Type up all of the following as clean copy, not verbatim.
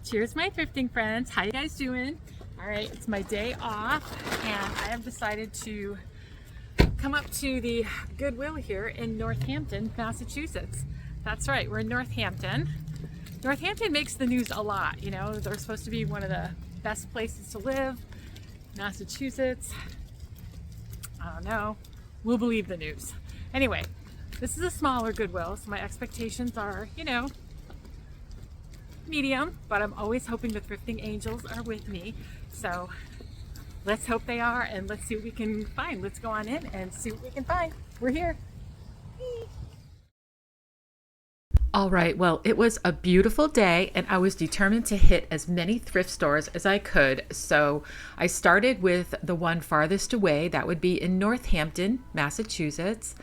Cheers, my thrifting friends. How you guys doing? All right, it's my day off and I have decided to come up to the Goodwill here in Northampton, Massachusetts. That's right, we're in Northampton. Northampton makes the news a lot, you know. They're supposed to be one of the best places to live. Massachusetts, I don't know. We'll believe the news. Anyway, this is a smaller Goodwill, so my expectations are, you know, medium, but I'm always hoping the thrifting angels are with me. So let's hope they are, and let's see what we can find. Let's go on in and see what we can find. We're here. All right, well, it was a beautiful day and I was determined to hit as many thrift stores as I could. So I started with the one farthest away. That would be in Northampton, Massachusetts.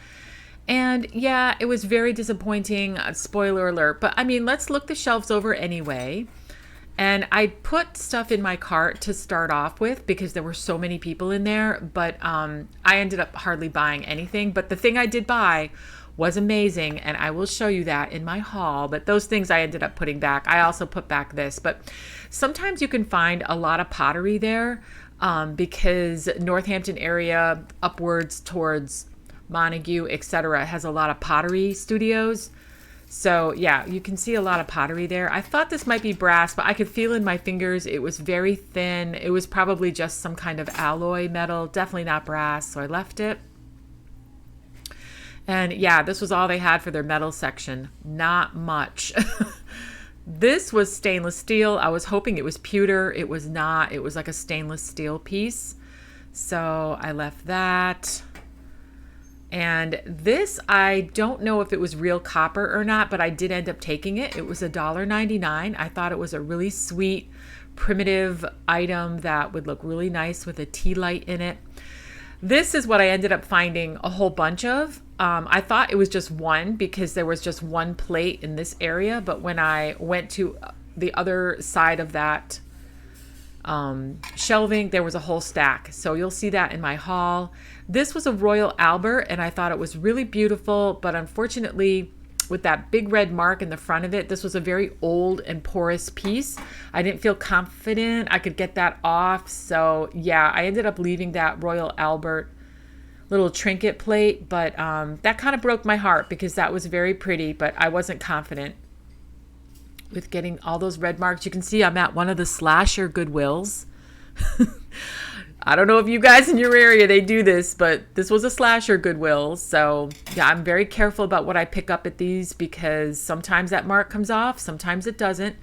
And yeah, it was very disappointing, spoiler alert, but I mean, let's look the shelves over anyway. And I put stuff in my cart to start off with because there were so many people in there, but I ended up hardly buying anything. But the thing I did buy was amazing, and I will show you that in my haul. But those things I ended up putting back. I also put back this, but sometimes you can find a lot of pottery there because Northampton area upwards towards Montague, etc., has a lot of pottery studios. So yeah, you can see a lot of pottery there. I thought this might be brass, but I could feel in my fingers it was very thin. It was probably just some kind of alloy metal, definitely not brass, so I left it. And yeah, this was all they had for their metal section. Not much. This was stainless steel. I was hoping it was pewter. It was not. It was like a stainless steel piece. So I left that. And this, I don't know if it was real copper or not, but I did end up taking it. It was $1.99. I thought it was a really sweet, primitive item that would look really nice with a tea light in it. This is what I ended up finding a whole bunch of. I thought it was just one because there was just one plate in this area, but when I went to the other side of that shelving, there was a whole stack. So you'll see that in my haul. This was a Royal Albert and I thought it was really beautiful, but unfortunately with that big red mark in the front of it, this was a very old and porous piece. I didn't feel confident I could get that off. So yeah, I ended up leaving that Royal Albert little trinket plate, but that kind of broke my heart because that was very pretty, but I wasn't confident with getting all those red marks. You can see I'm at one of the slasher Goodwills. I don't know if you guys in your area, they do this, but this was a slasher Goodwill. So yeah, I'm very careful about what I pick up at these because sometimes that mark comes off, sometimes it doesn't.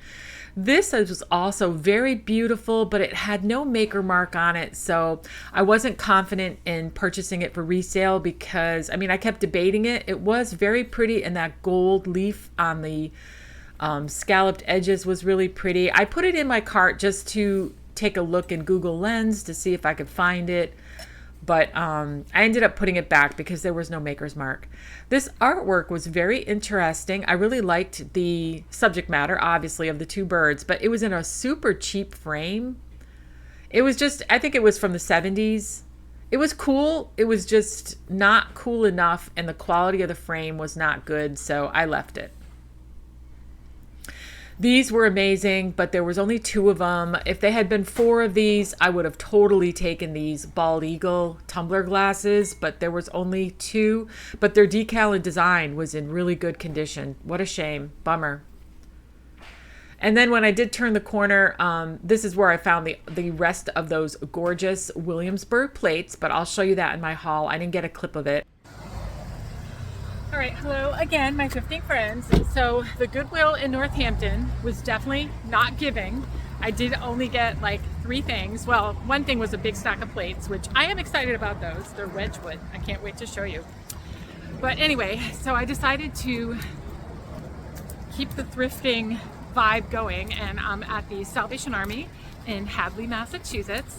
This was also very beautiful, but it had no maker mark on it. So I wasn't confident in purchasing it for resale because, I mean, I kept debating it. It was very pretty and that gold leaf on the scalloped edges was really pretty. I put it in my cart just to take a look in Google Lens to see if I could find it. But I ended up putting it back because there was no maker's mark. This artwork was very interesting. I really liked the subject matter, obviously, of the two birds, but it was in a super cheap frame. It was just, I think it was from the 70s. It was cool. It was just not cool enough, and the quality of the frame was not good, so I left it. These were amazing, but there was only 2 of them. If they had been 4 of these, I would have totally taken these Bald Eagle tumbler glasses, but there was only 2. But their decal and design was in really good condition. What a shame. Bummer. And then when I did turn the corner, this is where I found the rest of those gorgeous Williamsburg plates, but I'll show you that in my haul. I didn't get a clip of it. All right, hello again, my thrifting friends. So the Goodwill in Northampton was definitely not giving. I did only get like 3 things. Well, one thing was a big stack of plates, which I am excited about those. They're Wedgwood. I can't wait to show you. But anyway, so I decided to keep the thrifting vibe going, and I'm at the Salvation Army in Hadley, Massachusetts.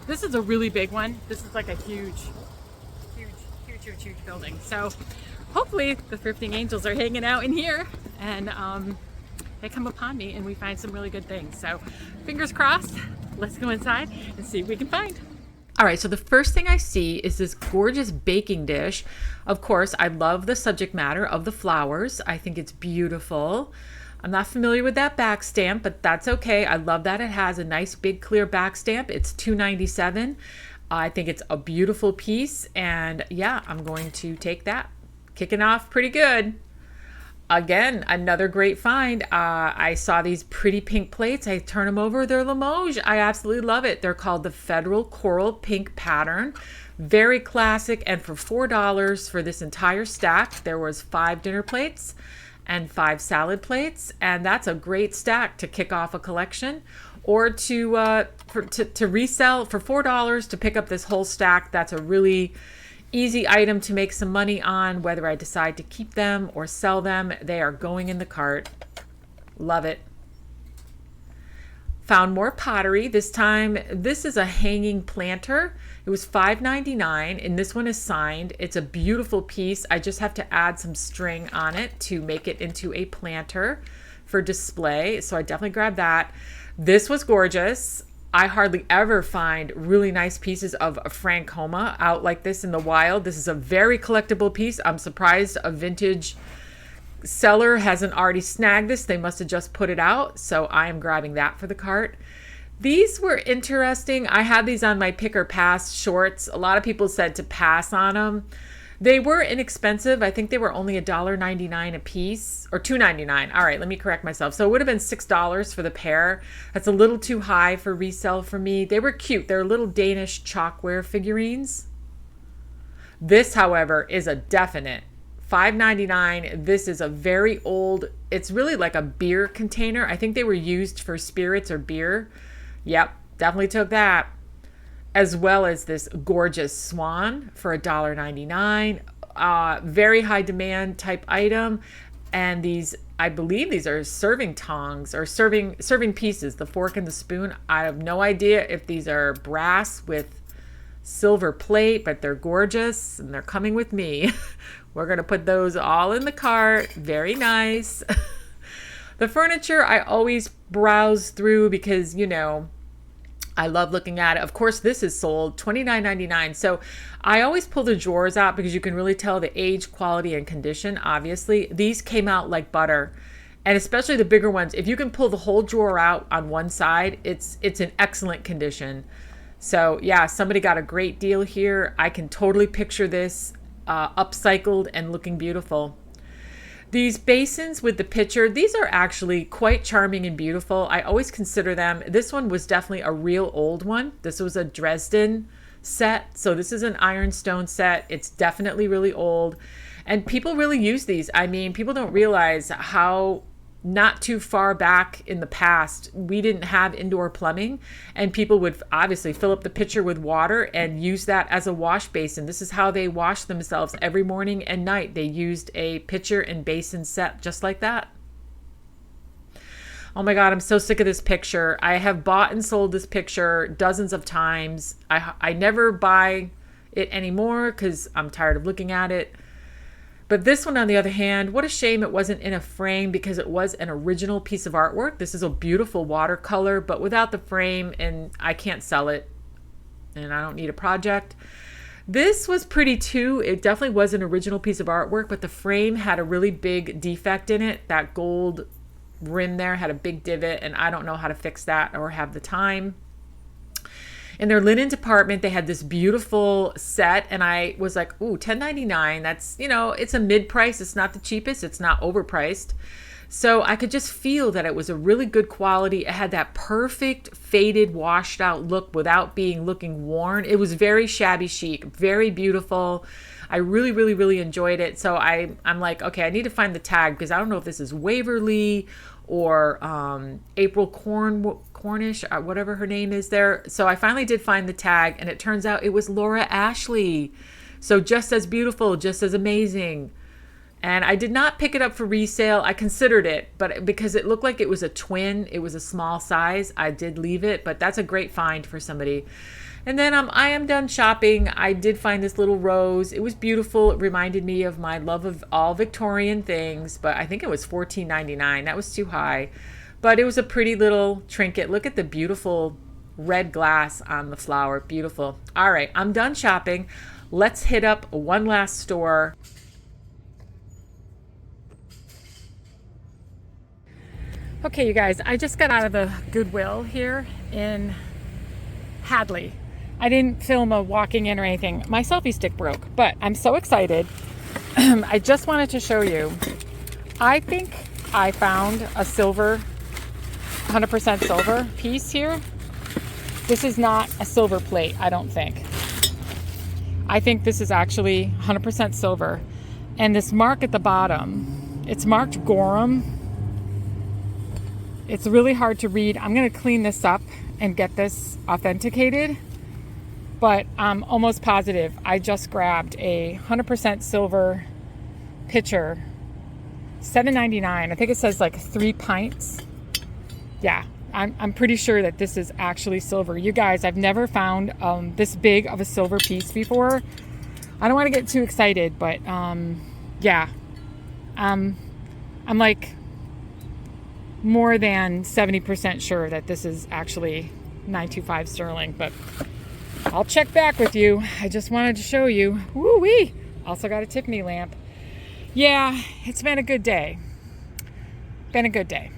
This is a really big one. This is like a huge building. So hopefully the thrifting angels are hanging out in here and they come upon me and we find some really good things. So fingers crossed, let's go inside and see what we can find. All right, so the first thing I see is this gorgeous baking dish. Of course, I love the subject matter of the flowers. I think it's beautiful. I'm not familiar with that back stamp, but that's okay. I love that it has a nice big clear back stamp. It's $2.97. I think it's a beautiful piece, and yeah, I'm going to take that. Kicking off pretty good. Again, another great find. I saw these pretty pink plates. I turn them over. They're Limoges. I absolutely love it. They're called the Federal Coral Pink Pattern. Very classic. And for $4 for this entire stack, there was 5 dinner plates and 5 salad plates. And that's a great stack to kick off a collection, or to resell for $4 to pick up this whole stack. That's a really easy item to make some money on, whether I decide to keep them or sell them. They are going in the cart. Love it. Found more pottery. This time, this is a hanging planter. It was $5.99, and this one is signed. It's a beautiful piece. I just have to add some string on it to make it into a planter for display. So I definitely grabbed that. This was gorgeous. I hardly ever find really nice pieces of Francoma out like this in the wild. This is a very collectible piece. I'm surprised a vintage seller hasn't already snagged this. They must have just put it out. So I am grabbing that for the cart. These were interesting. I had these on my pick or pass shorts. A lot of people said to pass on them. They were inexpensive. I think they were only $1.99 a piece, or $2.99. All right, let me correct myself. So it would have been $6 for the pair. That's a little too high for resale for me. They were cute. They're little Danish chalkware figurines. This, however, is a definite $5.99. This is a very old, it's really like a beer container. I think they were used for spirits or beer. Yep, definitely took that. As well as this gorgeous swan for $1.99. Very high demand type item. And these, I believe these are serving tongs or serving pieces, the fork and the spoon. I have no idea if these are brass with silver plate, but they're gorgeous and they're coming with me. We're going to put those all in the cart. Very nice. The furniture I always browse through because, you know, I love looking at it. Of course, this is sold $29.99. So I always pull the drawers out because you can really tell the age, quality, and condition. Obviously, these came out like butter, and especially the bigger ones. If you can pull the whole drawer out on one side, it's in excellent condition. So yeah, somebody got a great deal here. I can totally picture this upcycled and looking beautiful. These basins with the pitcher, these are actually quite charming and beautiful. I always consider them. This one was definitely a real old one. This was a Dresden set. So this is an ironstone set. It's definitely really old. And people really use these. I mean, people don't realize how not too far back in the past, we didn't have indoor plumbing, and people would obviously fill up the pitcher with water and use that as a wash basin. This is how they wash themselves every morning and night. They used a pitcher and basin set just like that. Oh my God, I'm so sick of this picture. I have bought and sold this picture dozens of times. I never buy it anymore because I'm tired of looking at it. But this one, on the other hand, what a shame it wasn't in a frame because it was an original piece of artwork. This is a beautiful watercolor, but without the frame, and I can't sell it, and I don't need a project. This was pretty too. It definitely was an original piece of artwork, but the frame had a really big defect in it. That gold rim there had a big divot, and I don't know how to fix that or have the time. In their linen department, they had this beautiful set, and I was like, ooh, $10.99. That's, you know, it's a mid-price. It's not the cheapest. It's not overpriced. So I could just feel that it was a really good quality. It had that perfect faded, washed out look without looking worn. It was very shabby chic, very beautiful. I really, really, really enjoyed it. So I'm like, okay, I need to find the tag because I don't know if this is Waverly or April Cornish, whatever her name is there. So I finally did find the tag, and it turns out it was Laura Ashley. So just as beautiful, just as amazing. And I did not pick it up for resale. I considered it, but because it looked like it was a twin, it was a small size, I did leave it, but that's a great find for somebody. And then I am done shopping. I did find this little rose. It was beautiful. It reminded me of my love of all Victorian things, but I think it was $14.99. That was too high. But it was a pretty little trinket. Look at the beautiful red glass on the flower. Beautiful. All right, I'm done shopping. Let's hit up one last store. Okay, you guys, I just got out of the Goodwill here in Hadley. I didn't film a walking in or anything. My selfie stick broke, but I'm so excited. I just wanted to show you. I think I found a silver, 100% silver piece here. This is not a silver plate, I don't think. I think this is actually 100% silver. And this mark at the bottom, it's marked Gorham. It's really hard to read. I'm going to clean this up and get this authenticated. But I'm almost positive I just grabbed a 100% silver pitcher. $7.99. I think it says like 3 pints. Yeah, I'm pretty sure that this is actually silver. You guys, I've never found this big of a silver piece before. I don't want to get too excited, but yeah. I'm like more than 70% sure that this is actually 925 sterling, but I'll check back with you. I just wanted to show you. Woo-wee! Also got a Tiffany lamp. Yeah, it's been a good day. Been a good day.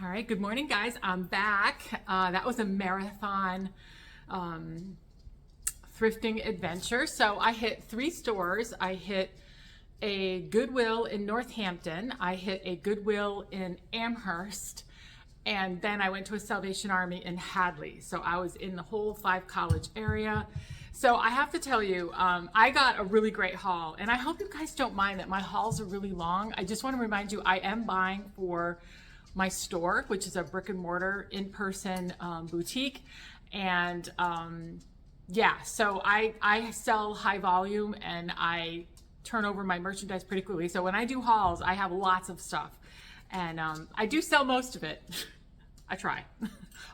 All right, good morning, guys. I'm back. That was a marathon thrifting adventure. So I hit 3 stores. I hit a Goodwill in Northampton. I hit a Goodwill in Amherst. And then I went to a Salvation Army in Hadley. So I was in the whole 5 College area. So I have to tell you, I got a really great haul. And I hope you guys don't mind that my hauls are really long. I just want to remind you, I am buying for my store, which is a brick and mortar in-person boutique. And yeah, so I sell high volume and I turn over my merchandise pretty quickly. So when I do hauls, I have lots of stuff. And I do sell most of it. I try.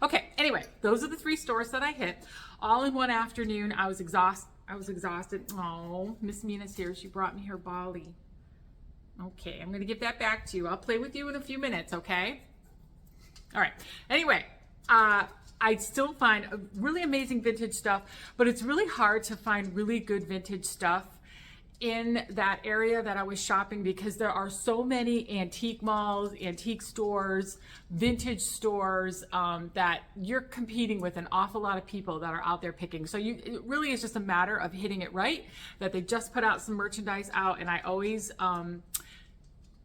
Okay, anyway, those are the 3 stores that I hit. All in one afternoon. I was exhausted. Oh, Miss Mina's here. She brought me her Bali. Okay, I'm going to give that back to you. I'll play with you in a few minutes, okay? All right. Anyway, I still find really amazing vintage stuff, but it's really hard to find really good vintage stuff in that area that I was shopping because there are so many antique malls, antique stores, vintage stores that you're competing with an awful lot of people that are out there picking. So it really is just a matter of hitting it right, that they just put out some merchandise out, and I always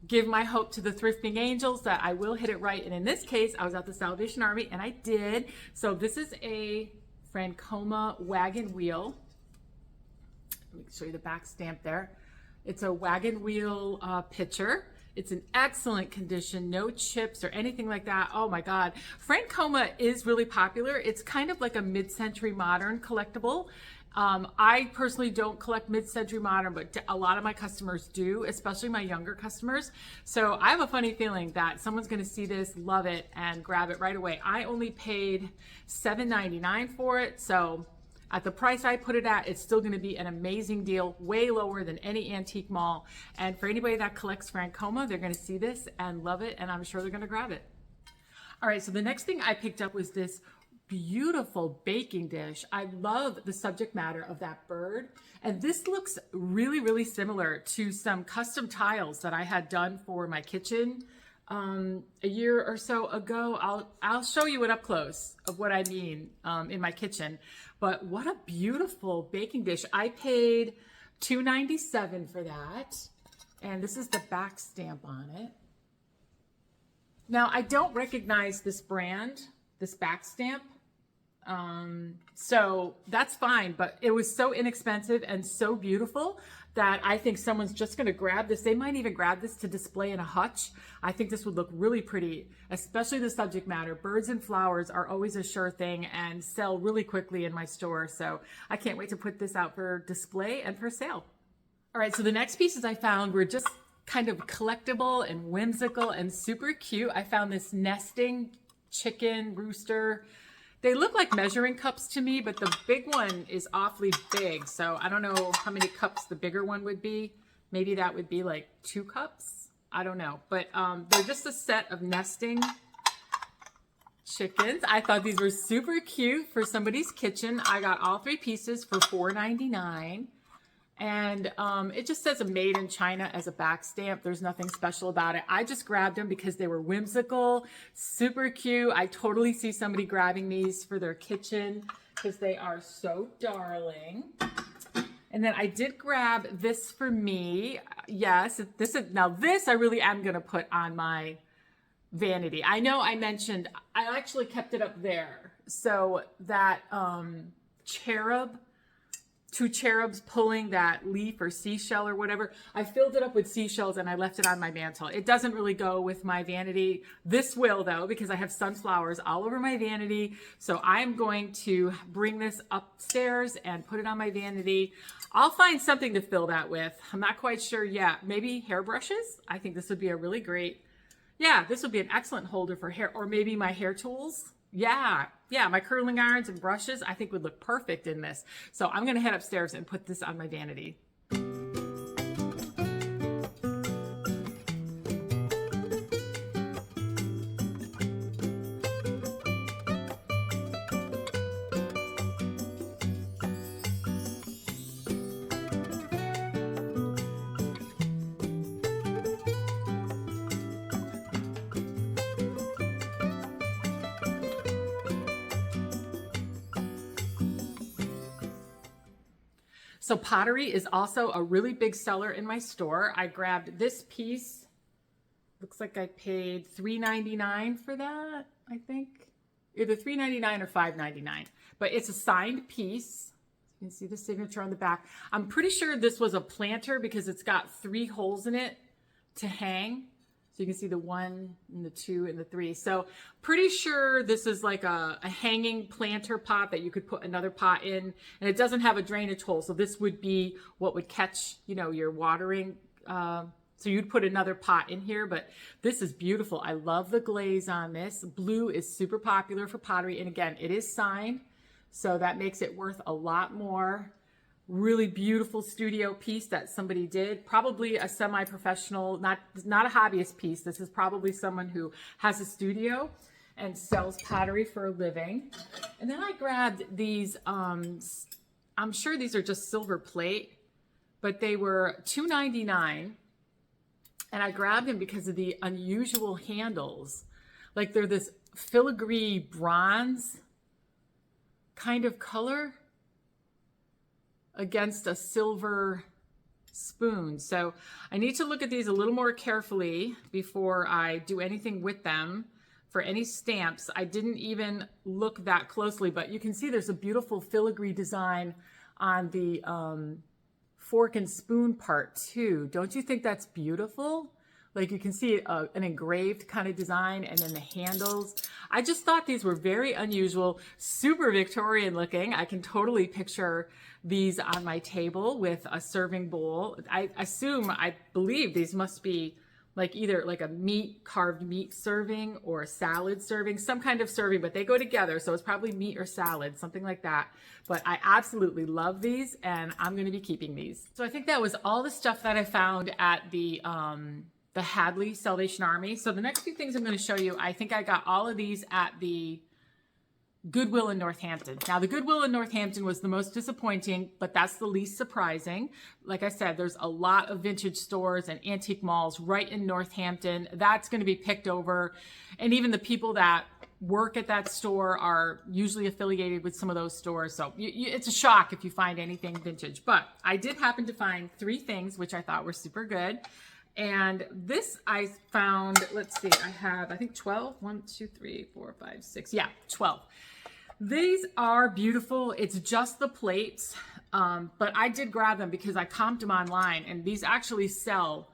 give my hope to the thrifting angels that I will hit it right. And in this case, I was at the Salvation Army and I did. So this is a Francoma wagon wheel. Let me show you the back stamp there. It's a wagon wheel pitcher. It's in excellent condition, no chips or anything like that. Oh my God. Francoma is really popular. It's kind of like a mid-century modern collectible. I personally don't collect mid-century modern, but a lot of my customers do, especially my younger customers. So I have a funny feeling that someone's going to see this, love it, and grab it right away. I only paid $7.99 for it. So at the price I put it at, it's still going to be an amazing deal, way lower than any antique mall. And for anybody that collects Francoma, they're going to see this and love it, and I'm sure they're going to grab it. All right, so the next thing I picked up was this beautiful baking dish. I love the subject matter of that bird. And this looks really, really similar to some custom tiles that I had done for my kitchen a year or so ago. I'll show you it up close of what I mean in my kitchen. But what a beautiful baking dish. I paid $2.97 for that. And this is the back stamp on it. Now, I don't recognize this brand, this back stamp. So that's fine, but it was so inexpensive and so beautiful that I think someone's just going to grab this. They might even grab this to display in a hutch. I think this would look really pretty, especially the subject matter. Birds and flowers are always a sure thing and sell really quickly in my store. So I can't wait to put this out for display and for sale. All right, so the next pieces I found were just kind of collectible and whimsical and super cute. I found this nesting chicken rooster. They look like measuring cups to me, but the big one is awfully big. So I don't know how many cups the bigger one would be. Maybe that would be like 2 cups. I don't know. But they're just a set of nesting chickens. I thought these were super cute for somebody's kitchen. I got all 3 pieces for $4.99. And it just says a made in China as a back stamp. There's nothing special about it. I just grabbed them because they were whimsical, super cute. I totally see somebody grabbing these for their kitchen because they are so darling. And then I did grab this for me. Yes, this I really am going to put on my vanity. I know I mentioned, I actually kept it up there. So that cherub, two cherubs pulling that leaf or seashell or whatever, I filled it up with seashells and I left it on my mantle. It doesn't really go with my vanity. This will though, because I have sunflowers all over my vanity. So I'm going to bring this upstairs and put it on my vanity. I'll find something to fill that with. I'm not quite sure yet. Maybe hairbrushes. I think this would be a really great, this would be an excellent holder for hair, or maybe my hair tools. Yeah, my curling irons and brushes I think would look perfect in this. So I'm gonna head upstairs and put this on my vanity. So pottery is also a really big seller in my store. I grabbed this piece. Looks like I paid $3.99 for that, I think. Either $3.99 or $5.99. But it's a signed piece. You can see the signature on the back. I'm pretty sure this was a planter because it's got 3 holes in it to hang. So you can see the 1 and the 2 and the 3. So pretty sure this is like a hanging planter pot that you could put another pot in, and it doesn't have a drainage hole. So this would be what would catch, your watering. So you'd put another pot in here, but this is beautiful. I love the glaze on this. Blue is super popular for pottery. And again, it is signed. So that makes it worth a lot more. Really beautiful studio piece that somebody did, probably a semi-professional, not a hobbyist piece. This is probably someone who has a studio and sells pottery for a living. And then I grabbed these, I'm sure these are just silver plate, but they were $2.99. And I grabbed them because of the unusual handles. Like they're this filigree bronze kind of color against a silver spoon. So I need to look at these a little more carefully before I do anything with them for any stamps. I didn't even look that closely, but you can see there's a beautiful filigree design on the fork and spoon part too. Don't you think that's beautiful? Like you can see an engraved kind of design, and then the handles. I just thought these were very unusual, super Victorian looking. I can totally picture these on my table with a serving bowl. I believe these must be like either like a carved meat serving or a salad serving, some kind of serving, but they go together. So it's probably meat or salad, something like that. But I absolutely love these, and I'm going to be keeping these. So I think that was all the stuff that I found at the Hadley Salvation Army. So the next few things I'm going to show you, I think I got all of these at the Goodwill in Northampton. Now, the Goodwill in Northampton was the most disappointing, but that's the least surprising. Like I said, there's a lot of vintage stores and antique malls right in Northampton. That's going to be picked over. And even the people that work at that store are usually affiliated with some of those stores. So it's a shock if you find anything vintage. But I did happen to find 3 things, which I thought were super good. And this I found, let's see, I have, I think 12. 1, 2, 3, 4, 5, 6. Yeah, 12. These are beautiful. It's just the plates, but I did grab them because I comped them online, and these actually sell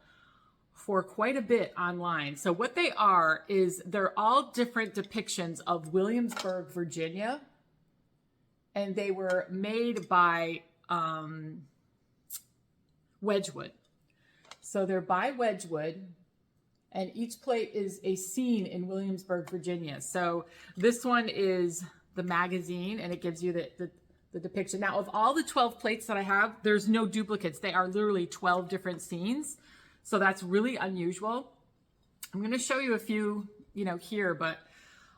for quite a bit online. So what they are is they're all different depictions of Williamsburg, Virginia, and they were made by Wedgwood. So they're by Wedgwood, and each plate is a scene in Williamsburg, Virginia. So this one is the magazine, and it gives you the depiction. Now, of all the 12 plates that I have, there's no duplicates. They are literally 12 different scenes. So that's really unusual. I'm going to show you a few, here, but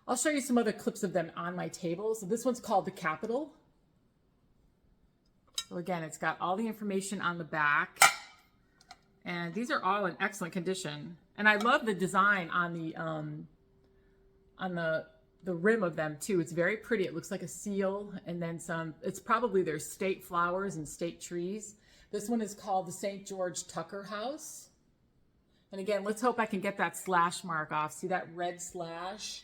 I'll show you some other clips of them on my table. So this one's called the Capitol. So again, it's got all the information on the back. And these are all in excellent condition. And I love the design on the rim of them too. It's very pretty. It looks like a seal, and then some, it's probably their state flowers and state trees. This one is called the St. George Tucker House. And again, let's hope I can get that slash mark off. See that red slash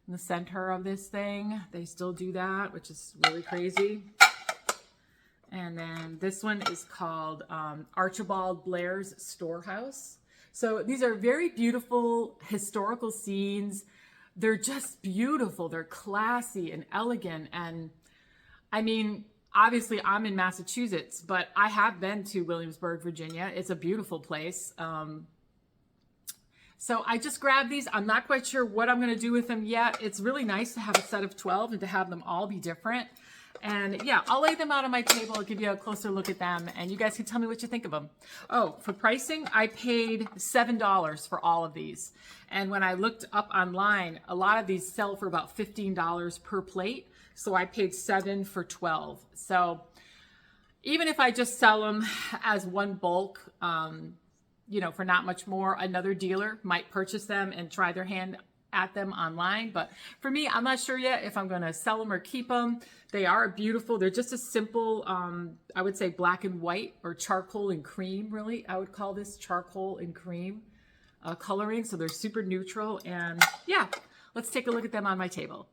in the center of this thing? They still do that, which is really crazy. And then this one is called Archibald Blair's Storehouse. So these are very beautiful historical scenes. They're just beautiful. They're classy and elegant. And I mean, obviously I'm in Massachusetts, but I have been to Williamsburg, Virginia. It's a beautiful place. So I just grabbed these. I'm not quite sure what I'm going to do with them yet. It's really nice to have a set of 12 and to have them all be different. And yeah, I'll lay them out on my table. I'll give you a closer look at them, and you guys can tell me what you think of them. Oh, for pricing, I paid $7 for all of these. And when I looked up online, a lot of these sell for about $15 per plate. So I paid $7 for 12. So even if I just sell them as one bulk, you know, for not much more, another dealer might purchase them and try their hand at them online. But for me, I'm not sure yet if I'm going to sell them or keep them. They are beautiful. They're just a simple, I would say black and white, or charcoal and cream, really. I would call this charcoal and cream coloring. So they're super neutral. And yeah, let's take a look at them on my table.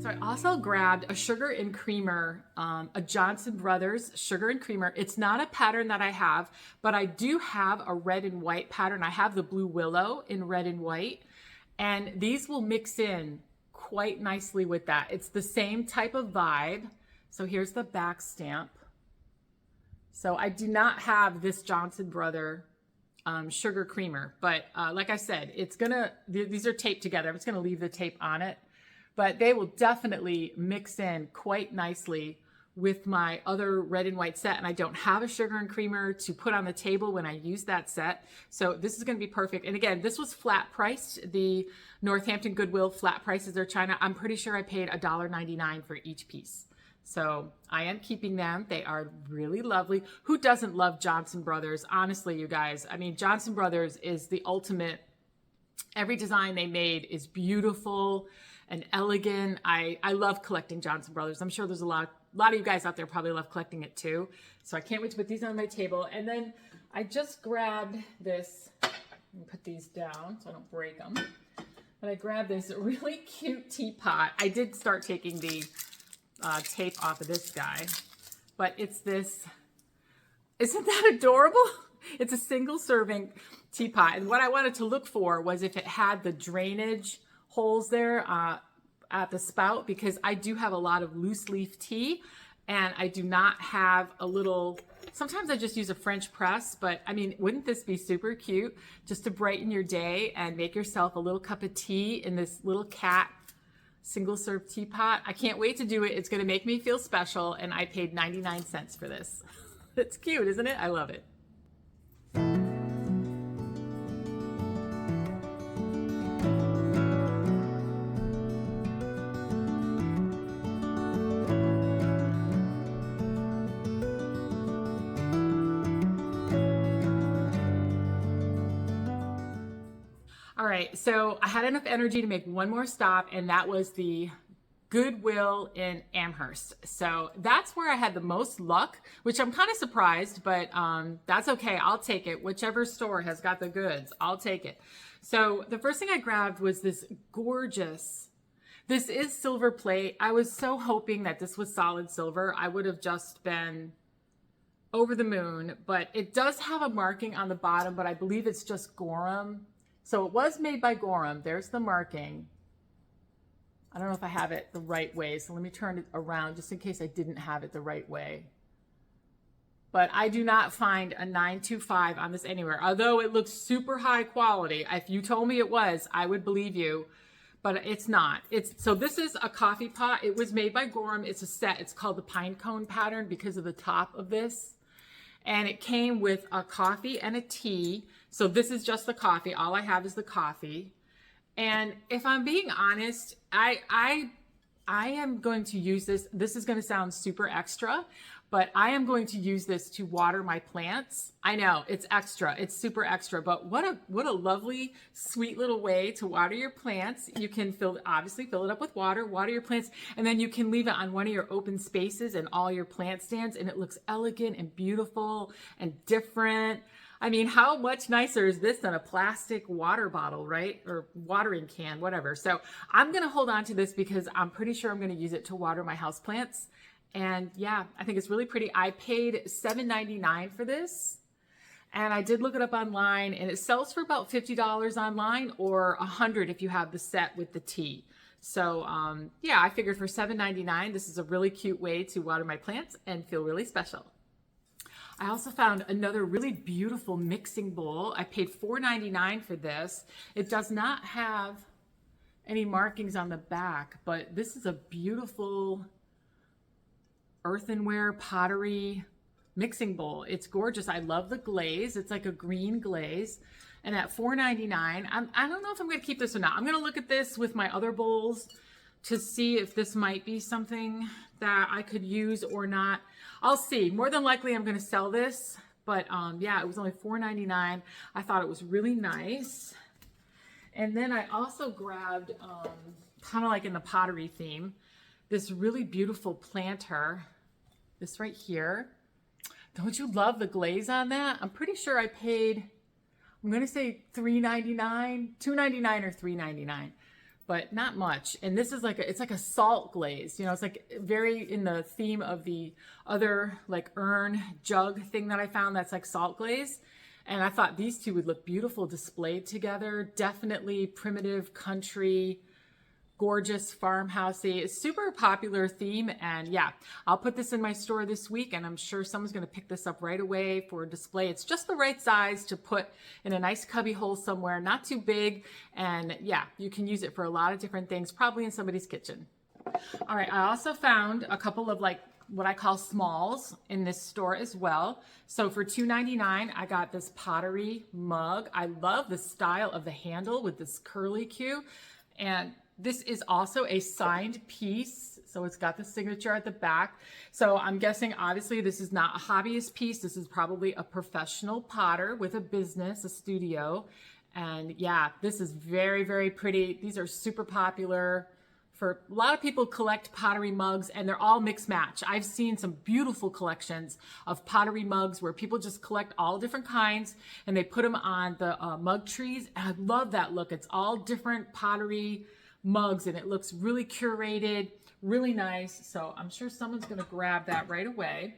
So I also grabbed a sugar and creamer, a Johnson Brothers sugar and creamer. It's not a pattern that I have, but I do have a red and white pattern. I have the Blue Willow in red and white, and these will mix in quite nicely with that. It's the same type of vibe. So here's the back stamp. So I do not have this Johnson Brother sugar creamer, but like I said, these are taped together. I'm just gonna leave the tape on it. But they will definitely mix in quite nicely with my other red and white set. And I don't have a sugar and creamer to put on the table when I use that set. So this is going to be perfect. And again, this was flat priced. The Northampton Goodwill flat prices are China. I'm pretty sure I paid $1.99 for each piece. So I am keeping them. They are really lovely. Who doesn't love Johnson Brothers? Honestly, you guys, I mean, Johnson Brothers is the ultimate. Every design they made is beautiful and elegant. I love collecting Johnson Brothers. I'm sure there's a lot of you guys out there probably love collecting it too. So I can't wait to put these on my table. And then I just grabbed this, and put these down so I don't break them. But I grabbed this really cute teapot. I did start taking the tape off of this guy, but it's this, isn't that adorable? It's a single serving teapot. And what I wanted to look for was if it had the drainage holes there at the spout, because I do have a lot of loose leaf tea and I do not have a little, sometimes I just use a French press, but I mean, wouldn't this be super cute just to brighten your day and make yourself a little cup of tea in this little cat single serve teapot? I can't wait to do it. It's going to make me feel special. And I paid 99 cents for this. It's cute, isn't it? I love it. All right, so I had enough energy to make one more stop, and that was the Goodwill in Amherst. So that's where I had the most luck, which I'm kind of surprised, but that's okay. I'll take it. Whichever store has got the goods, I'll take it. So the first thing I grabbed was this gorgeous, this is silver plate. I was so hoping that this was solid silver. I would have just been over the moon, but it does have a marking on the bottom, but I believe it's just Gorham. So it was made by Gorham. There's the marking. I don't know if I have it the right way, so let me turn it around just in case I didn't have it the right way. But I do not find a 925 on this anywhere, although it looks super high quality. If you told me it was, I would believe you, but it's not. So this is a coffee pot. It was made by Gorham. It's a set. It's called the pine cone pattern because of the top of this. And it came with a coffee and a tea. So this is just the coffee. All I have is the coffee. And if I'm being honest, I am going to use this. This is going to sound super extra, but I am going to use this to water my plants. I know it's extra. It's super extra, but what a lovely, sweet little way to water your plants. You can obviously fill it up with water your plants, and then you can leave it on one of your open spaces and all your plant stands, and it looks elegant and beautiful and different. I mean, how much nicer is this than a plastic water bottle, right? Or watering can, whatever. So I'm going to hold on to this because I'm pretty sure I'm going to use it to water my houseplants. And yeah, I think it's really pretty. I paid $7.99 for this. And I did look it up online, and it sells for about $50 online, or $100 if you have the set with the tea. So yeah, I figured for $7.99, this is a really cute way to water my plants and feel really special. I also found another really beautiful mixing bowl. I paid $4.99 for this. It does not have any markings on the back, but this is a beautiful earthenware pottery mixing bowl. It's gorgeous. I love the glaze. It's like a green glaze. And at $4.99, I don't know if I'm going to keep this or not. I'm going to look at this with my other bowls to see if this might be something that I could use or not. I'll see. More than likely, I'm going to sell this. But yeah, it was only $4.99. I thought it was really nice. And then I also grabbed, kind of like in the pottery theme, this really beautiful planter. This right here. Don't you love the glaze on that? I'm pretty sure I paid, I'm going to say $3.99, $2.99 or $3.99. But not much. And this is like it's like a salt glaze, it's like very in the theme of the other like urn jug thing that I found that's like salt glaze. And I thought these two would look beautiful displayed together. Definitely primitive country, gorgeous farmhousey, super popular theme. And yeah, I'll put this in my store this week, and I'm sure someone's going to pick this up right away for display. It's just the right size to put in a nice cubby hole somewhere, not too big. And yeah, you can use it for a lot of different things, probably in somebody's kitchen. All right, I also found a couple of like what I call smalls in this store as well. So for $2.99, I got this pottery mug. I love the style of the handle with this curly Q. And this is also a signed piece. So it's got the signature at the back. So I'm guessing obviously this is not a hobbyist piece. This is probably a professional potter with a business, a studio. And yeah, this is very, very pretty. These are super popular. For a lot of people collect pottery mugs, and they're all mix match. I've seen some beautiful collections of pottery mugs where people just collect all different kinds and they put them on the mug trees. And I love that look. It's all different pottery mugs, and it looks really curated, really nice. So I'm sure someone's going to grab that right away.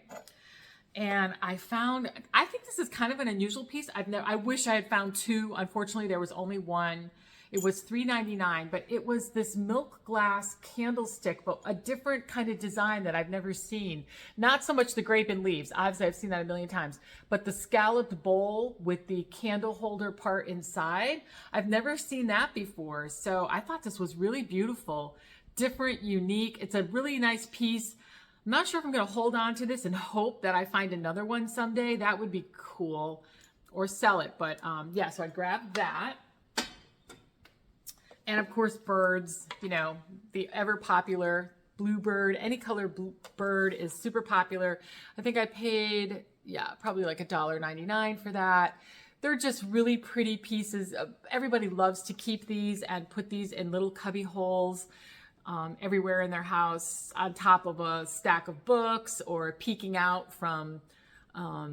And I think this is kind of an unusual piece. I wish I had found two. Unfortunately, there was only one. It was $3.99, but it was this milk glass candlestick, but a different kind of design that I've never seen. Not so much the grape and leaves. Obviously, I've seen that a million times, but the scalloped bowl with the candle holder part inside. I've never seen that before. So I thought this was really beautiful, different, unique. It's a really nice piece. I'm not sure if I'm going to hold on to this and hope that I find another one someday. That would be cool, or sell it. But yeah, so I grabbed that. And of course, birds, the ever popular bluebird, any color bird is super popular. I think I paid, probably like $1.99 for that. They're just really pretty pieces. Everybody loves to keep these and put these in little cubby holes everywhere in their house, on top of a stack of books or peeking out from, a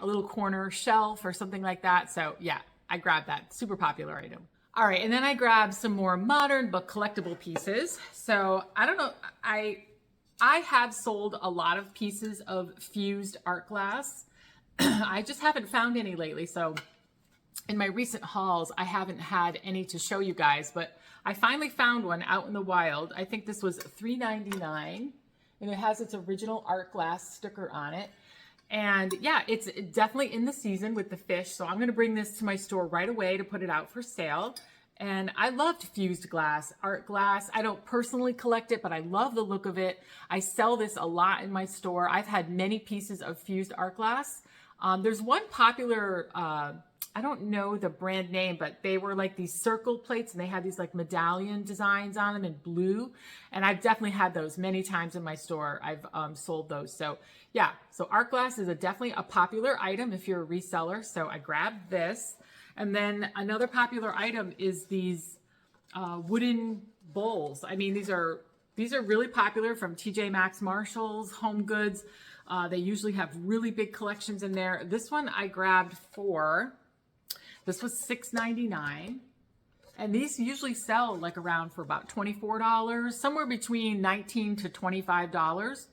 little corner shelf or something like that. So yeah, I grabbed that. Super popular item. All right, and then I grabbed some more modern but collectible pieces. So I don't know, I have sold a lot of pieces of fused art glass. I just haven't found any lately. So in my recent hauls, I haven't had any to show you guys, but I finally found one out in the wild. I think this was $3.99, and it has its original art glass sticker on it. And yeah, it's definitely in the season with the fish. So I'm going to bring this to my store right away to put it out for sale. And I loved fused glass, art glass. I don't personally collect it, but I love the look of it. I sell this a lot in my store. I've had many pieces of fused art glass. There's one popular, I don't know the brand name, but they were like these circle plates and they had these like medallion designs on them in blue. And I've definitely had those many times in my store. I've sold those. So yeah, so art glass is definitely a popular item if you're a reseller. So I grabbed this. And then another popular item is these wooden bowls. I mean, these are really popular from TJ Maxx, Marshalls, Home Goods. They usually have really big collections in there. This one I grabbed this was $6.99. And these usually sell like around for about $24, somewhere between $19 to $25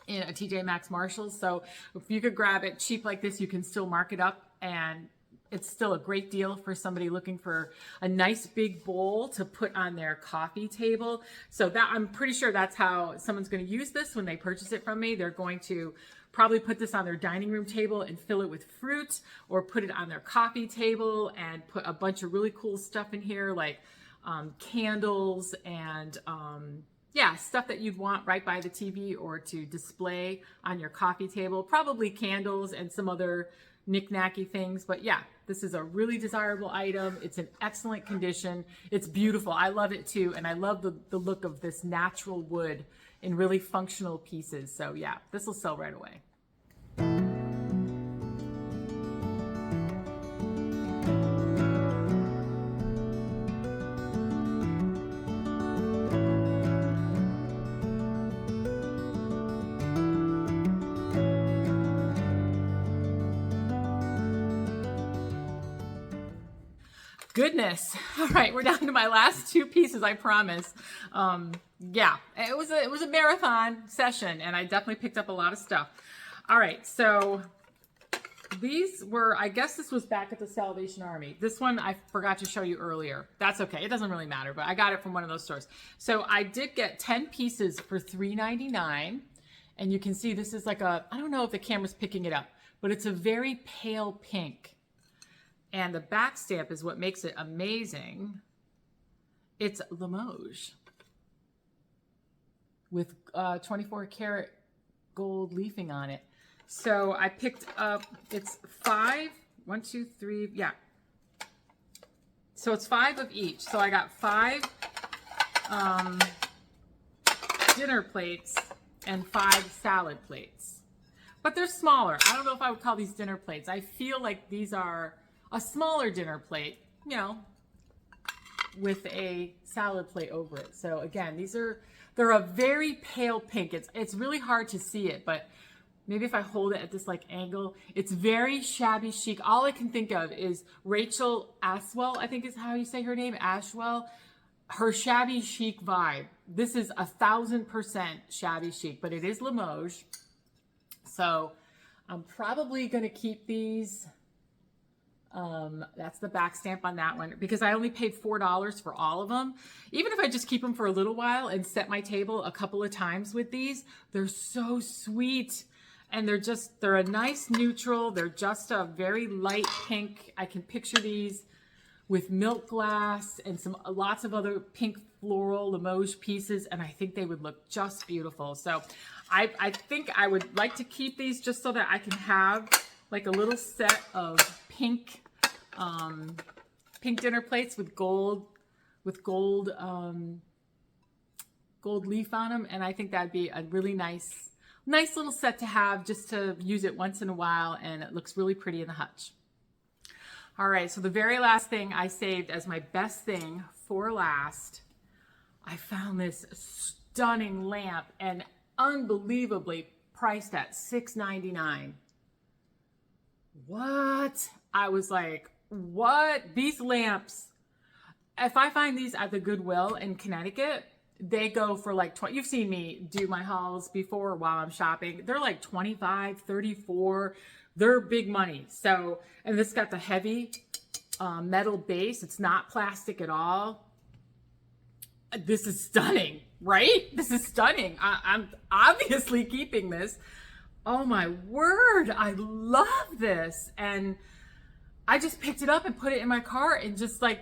in a TJ Maxx, Marshalls. So if you could grab it cheap like this, you can still mark it up, and it's still a great deal for somebody looking for a nice big bowl to put on their coffee table. So that, I'm pretty sure that's how someone's going to use this when they purchase it from me. They're going to probably put this on their dining room table and fill it with fruit, or put it on their coffee table and put a bunch of really cool stuff in here, like candles and stuff that you'd want right by the TV or to display on your coffee table. Probably candles and some other knick-knacky things. But yeah, this is a really desirable item. It's in excellent condition. It's beautiful. I love it too. And I love the look of this natural wood in really functional pieces. So yeah, this will sell right away. Goodness. All right, we're down to my last two pieces, I promise. Yeah, it was a marathon session, and I definitely picked up a lot of stuff. All right, so these were, I guess this was back at the Salvation Army. This one I forgot to show you earlier. That's okay. It doesn't really matter, but I got it from one of those stores. So I did get 10 pieces for $3.99, and you can see this is like I don't know if the camera's picking it up, but it's a very pale pink. And the back stamp is what makes it amazing. It's Limoges with 24 karat gold leafing on it. So I picked up, it's 5, 1, 2, 3, yeah. So it's 5 of each. So I got 5 dinner plates and 5 salad plates. But they're smaller. I don't know if I would call these dinner plates. I feel like these are a smaller dinner plate, you know, with a salad plate over it. So again, they're a very pale pink. It's really hard to see it, but maybe if I hold it at this like angle, it's very shabby chic. All I can think of is Rachel Aswell, I think is how you say her name, Ashwell. Her shabby chic vibe. This is 1000% shabby chic, but it is Limoges. So I'm probably going to keep these. That's the back stamp on that one, because I only paid $4 for all of them. Even if I just keep them for a little while and set my table a couple of times with these, they're so sweet. And they're a nice neutral. They're just a very light pink. I can picture these with milk glass and lots of other pink floral Limoges pieces. And I think they would look just beautiful. So I think I would like to keep these just so that I can have like a little set of pink dinner plates with gold leaf on them. And I think that'd be a really nice little set to have, just to use it once in a while, and it looks really pretty in the hutch. All right, so the very last thing I saved as my best thing for last, I found this stunning lamp and unbelievably priced at $6.99. What? I was like, what? These lamps, if I find these at the Goodwill in Connecticut, they go for like 20. You've seen me do my hauls before while I'm shopping. They're like 25, 34. They're big money. So, and this got the heavy metal base. It's not plastic at all. This is stunning, right? This is stunning. I'm obviously keeping this. Oh my word. I love this. And I just picked it up and put it in my cart and just like,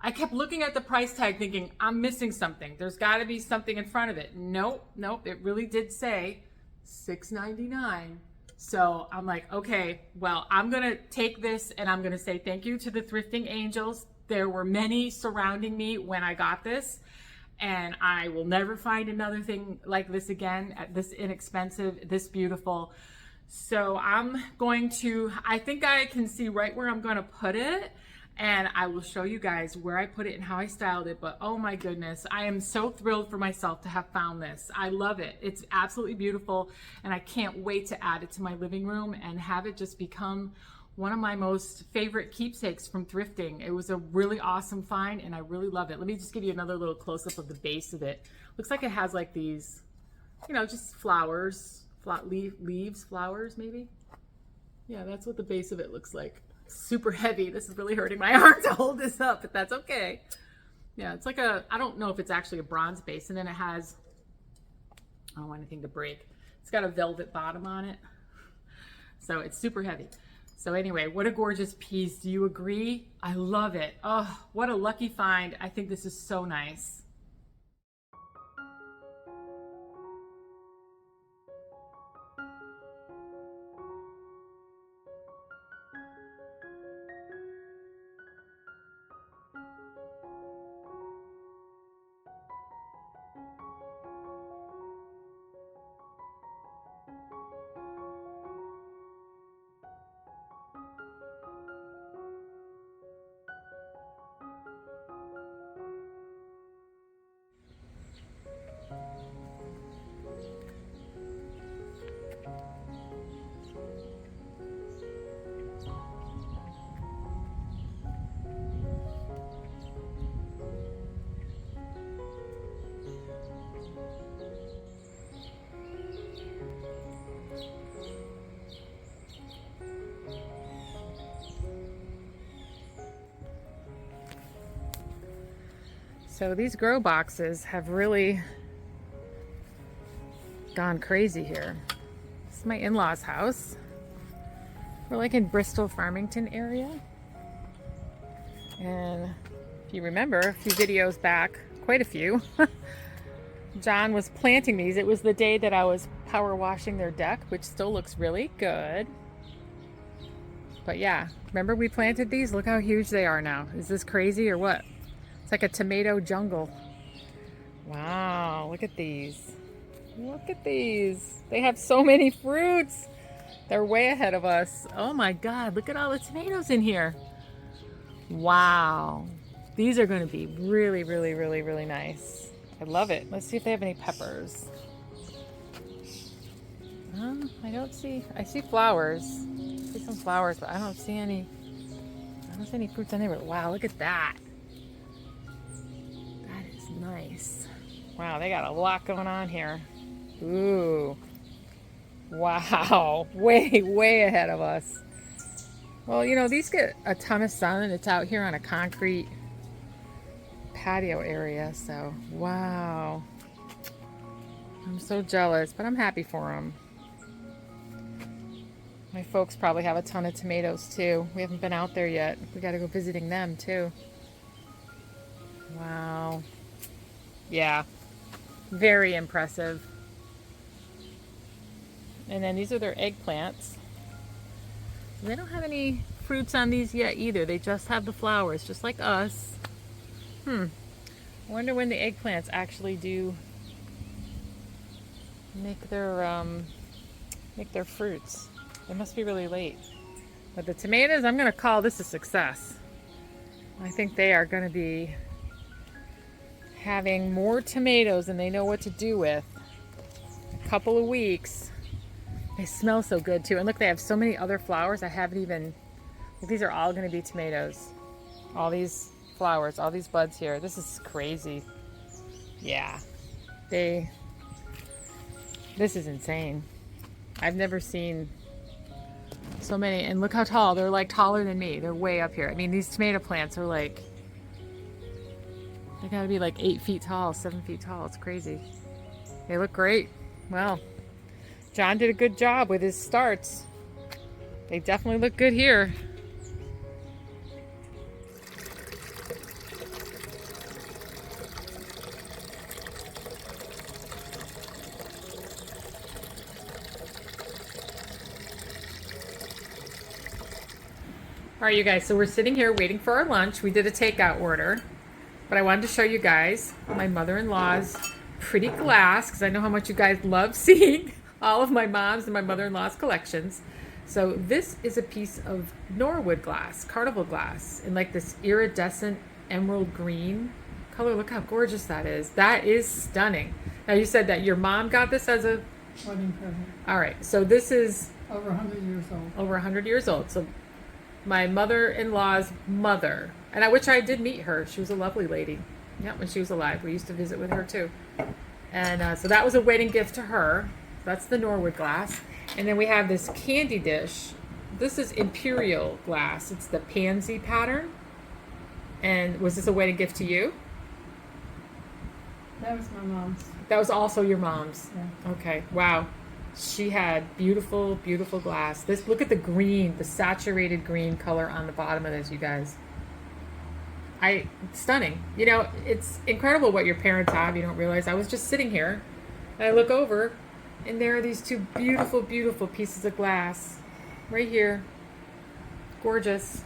I kept looking at the price tag thinking, I'm missing something. There's got to be something in front of it. Nope. It really did say $6.99. So I'm like, okay, well, I'm going to take this and I'm going to say thank you to the thrifting angels. There were many surrounding me when I got this, and I will never find another thing like this again, at this inexpensive, this beautiful. So I'm going to, I think I can see right where I'm going to put it. And I will show you guys where I put it and how I styled it. But oh my goodness, I am so thrilled for myself to have found this. I love it. It's absolutely beautiful. And I can't wait to add it to my living room and have it just become one of my most favorite keepsakes from thrifting. It was a really awesome find and I really love it. Let me just give you another little close-up of the base of it. Looks like it has like these, you know, just flowers, leaves, flowers maybe. Yeah, that's what the base of it looks like. Super heavy. This is really hurting my arm to hold this up, but that's okay. Yeah, it's like a, I don't know if it's actually a bronze base, and then it has, I don't want anything to break. It's got a velvet bottom on it. So it's super heavy. So anyway, what a gorgeous piece. Do you agree? I love it. Oh, what a lucky find. I think this is so nice. So these grow boxes have really gone crazy here. This is my in-laws' house. We're like in Bristol, Farmington area. And if you remember a few videos back, quite a few, John was planting these. It was the day that I was power washing their deck, which still looks really good. But yeah, remember we planted these? Look how huge they are now. Is this crazy or what? It's like a tomato jungle. Wow, look at these. Look at these. They have so many fruits. They're way ahead of us. Oh my God, look at all the tomatoes in here. Wow. These are going to be really, really, really, really nice. I love it. Let's see if they have any peppers. I don't see, I see flowers. I see some flowers, but I don't see any fruits anywhere. Wow, look at that. That is nice. Wow, they got a lot going on here. Ooh. Wow. Way, way ahead of us. Well, you know, these get a ton of sun and it's out here on a concrete patio area. So, wow. I'm so jealous, but I'm happy for them. My folks probably have a ton of tomatoes too. We haven't been out there yet. We got to go visiting them too. Wow. Yeah. Very impressive. And then these are their eggplants. They don't have any fruits on these yet either. They just have the flowers, just like us. I wonder when the eggplants actually do make their fruits. It must be really late. But the tomatoes, I'm going to call this a success. I think they are going to be having more tomatoes than they know what to do with. A couple of weeks. They smell so good too. And look, they have so many other flowers. I haven't even, these are all going to be tomatoes. All these flowers, all these buds here. This is crazy. Yeah. This is insane. I've never seen so many. And look how tall. They're like taller than me. They're way up here. I mean, these tomato plants are like, they gotta be like 8 feet tall, 7 feet tall. It's crazy. They look great. Well, John did a good job with his starts. They definitely look good here. All right, you guys, so we're sitting here waiting for our lunch. We did a takeout order, but I wanted to show you guys my mother-in-law's pretty glass, because I know how much you guys love seeing all of my mom's and my mother-in-law's collections. So this is a piece of Norwood glass, carnival glass, in like this iridescent emerald green color. Look how gorgeous that is. That is stunning. Now, you said that your mom got this as a wedding present. All right, so this is over 100 years old. Over 100 years old. So my mother-in-law's mother, and I wish I did meet her. She was a lovely lady. Yeah, when she was alive. We used to visit with her too. And so that was a wedding gift to her. That's the Norwood glass. And then we have this candy dish. This is imperial glass. It's the pansy pattern. And was this a wedding gift to you? That was my mom's. That was also your mom's? Yeah. Okay, wow. She had beautiful, beautiful glass. This, look at the green, the saturated green color on the bottom of this, you guys. Stunning. You know, it's incredible what your parents have. You don't realize. I was just sitting here, and I look over, and there are these two beautiful, beautiful pieces of glass right here. Gorgeous.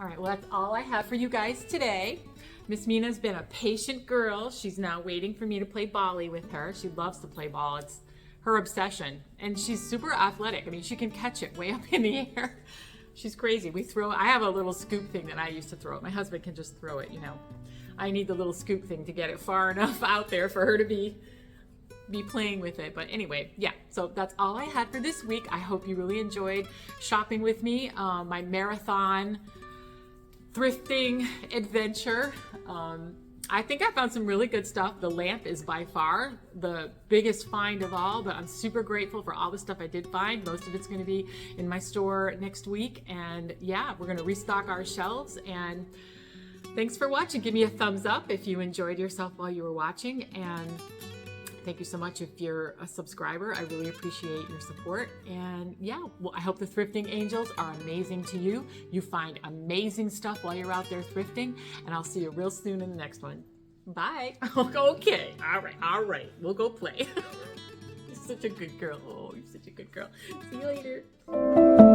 All right, well, that's all I have for you guys today. Miss Mina's been a patient girl. She's now waiting for me to play volley with her. She loves to play ball. It's her obsession. And she's super athletic. I mean, she can catch it way up in the air. She's crazy. I have a little scoop thing that I used to throw it. My husband can just throw it, you know. I need the little scoop thing to get it far enough out there for her to be playing with it. But anyway, yeah, so that's all I had for this week. I hope you really enjoyed shopping with me, my marathon thrifting adventure. I think I found some really good stuff. The lamp is by far the biggest find of all, but I'm super grateful for all the stuff I did find. Most of it's going to be in my store next week. And yeah, we're going to restock our shelves. And thanks for watching. Give me a thumbs up if you enjoyed yourself while you were watching. And thank you so much if you're a subscriber. I really appreciate your support. And yeah, well, I hope the thrifting angels are amazing to you. You find amazing stuff while you're out there thrifting. And I'll see you real soon in the next one. Bye. Okay. All right. We'll go play. You're such a good girl. Oh, you're such a good girl. See you later.